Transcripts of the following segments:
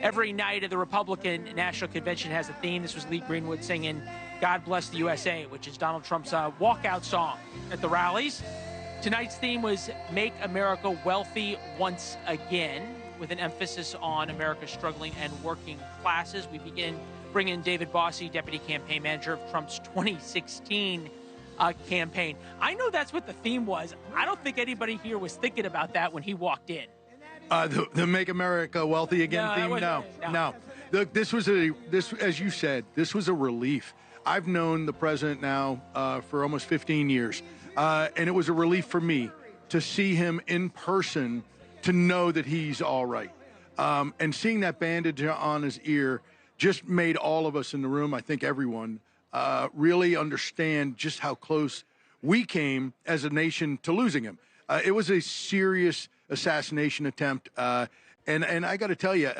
Every night of the Republican National Convention has a theme. This was Lee Greenwood singing God Bless the USA, which is Donald Trump's walkout song at the rallies. Tonight's theme was Make America Wealthy Once Again, with an emphasis on America's struggling and working classes. We begin bringing David Bossie, Deputy Campaign Manager of Trump's 2016 campaign. I know that's what the theme was. I don't think anybody here was thinking about that when he walked in. The Make America Wealthy Again theme? No. Look, this, as you said, this was a relief. I've known the president now for almost 15 years, and it was a relief for me to see him in person, to know that he's all right. And seeing that bandage on his ear just made all of us in the room, I think everyone, really understand just how close we came as a nation to losing him. It was a serious assassination attempt. And I got to tell you,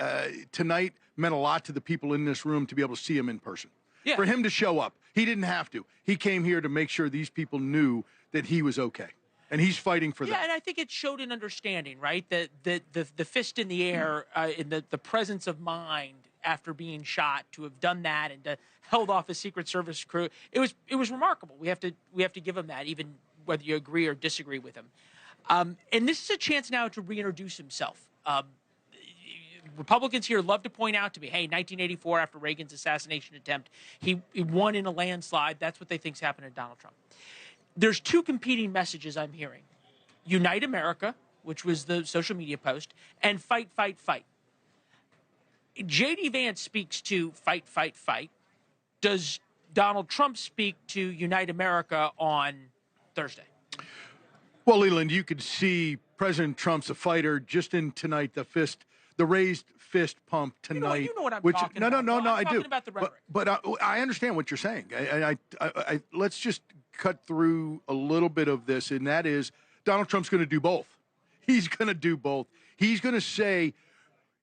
tonight meant a lot to the people in this room to be able to see him in person. Yeah. For him to show up, he didn't have to. He came here to make sure these people knew that he was okay. And he's fighting for them. Yeah, and I think it showed an understanding, right? The fist in the air, in the presence of mind after being shot, to have done that and to held off a Secret Service crew. It was remarkable. We have to give him that, even whether you agree or disagree with him. And this is a chance now to reintroduce himself. Republicans here love to point out to me, hey, 1984, after Reagan's assassination attempt, he won in a landslide. That's what they think's happened to Donald Trump. There's two competing messages I'm hearing. Unite America, which was the social media post, and fight, fight, fight. J.D. Vance speaks to fight, fight, fight. Does Donald Trump speak to Unite America on Thursday? Well, Leland, you could see President Trump's a fighter just in tonight, the raised fist pump tonight. You know what I'm talking about. No, I do. About the rhetoric. But I understand what you're saying. Let's just cut through a little bit of this, and that is Donald Trump's going to do both. He's going to do both. He's going to say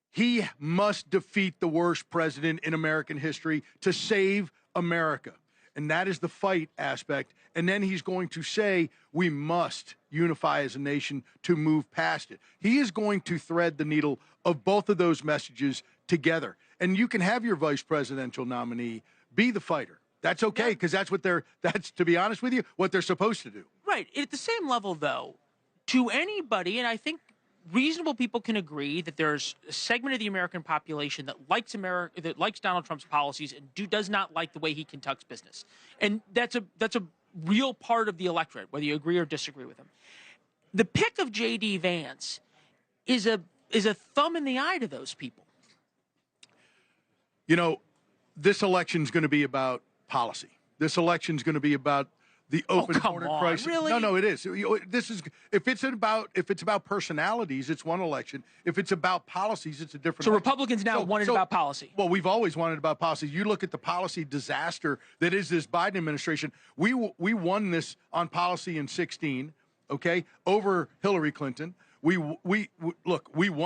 he must defeat the worst president in American history to save America. And that is the fight aspect. And then he's going to say we must unify as a nation to move past it. He is going to thread the needle of both of those messages together. And you can have your vice presidential nominee be the fighter. That's okay, because that's, to be honest with you, what they're supposed to do. Right. At the same level, though, to anybody, and I think reasonable people can agree that there's a segment of the American population that likes Donald Trump's policies and does not like the way he conducts business. And that's a real part of the electorate, whether you agree or disagree with him. The pick of J.D. Vance is a thumb in the eye to those people. You know, this election's going to be about policy. This election's going to be about the open border crisis. Really? No, it is. This is if it's about personalities, it's one election. If it's about policies, it's a different. So election. Republicans now wanted about policy. Well, we've always wanted about policy. You look at the policy disaster that is this Biden administration. We won this on policy in 2016, okay, over Hillary Clinton. We won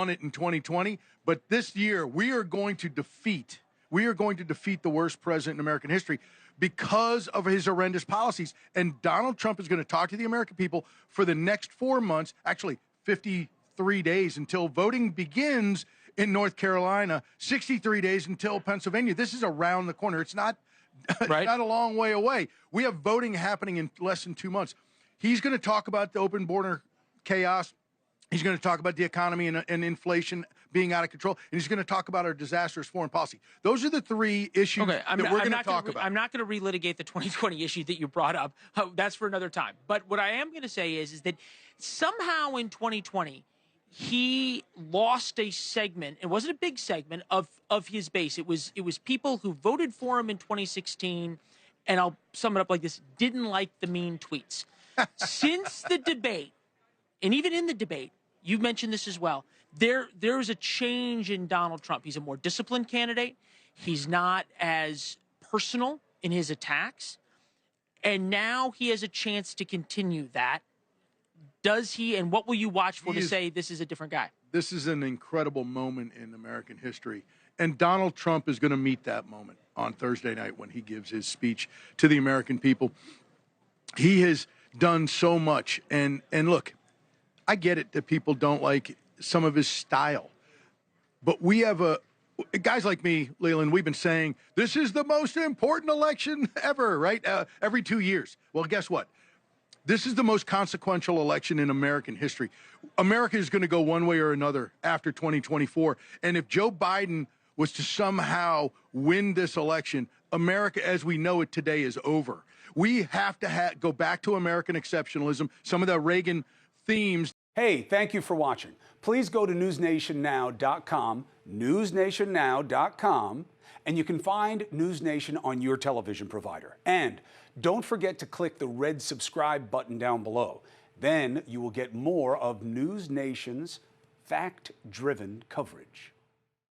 it in 2020, but this year we are going to defeat the worst president in American history, because of his horrendous policies. And Donald Trump is going to talk to the American people for the next 4 months, actually 53 days until voting begins in North Carolina, 63 days until Pennsylvania. This is around the corner. It's not, right. It's not a long way away. We have voting happening in less than 2 months. He's going to talk about the open border chaos. He's going to talk about the economy and inflation being out of control. And he's going to talk about our disastrous foreign policy. Those are the three issues that we're going to talk about. I'm not going to relitigate the 2020 issue that you brought up. That's for another time. But what I am going to say is that somehow in 2020, he lost a segment. It wasn't a big segment of his base. It was people who voted for him in 2016, and I'll sum it up like this, didn't like the mean tweets. Since the debate, and even in the debate, you mentioned this as well, there is a change in Donald Trump. He's a more disciplined candidate. He's not as personal in his attacks. And now he has a chance to continue that. Does he, and what will you watch for to say this is a different guy? This is an incredible moment in American history. And Donald Trump is going to meet that moment on Thursday night when he gives his speech to the American people. He has done so much. And look, I get it that people don't like some of his style, but we have guys like me, Leland, we've been saying this is the most important election ever, right? Every 2 years. Well, guess what? This is the most consequential election in American history. America is going to go one way or another after 2024. And if Joe Biden was to somehow win this election, America as we know it today is over. We have to go back to American exceptionalism, some of the Reagan themes. Hey, thank you for watching. Please go to newsnationnow.com, newsnationnow.com, and you can find NewsNation on your television provider. And don't forget to click the red subscribe button down below. Then you will get more of NewsNation's fact-driven coverage.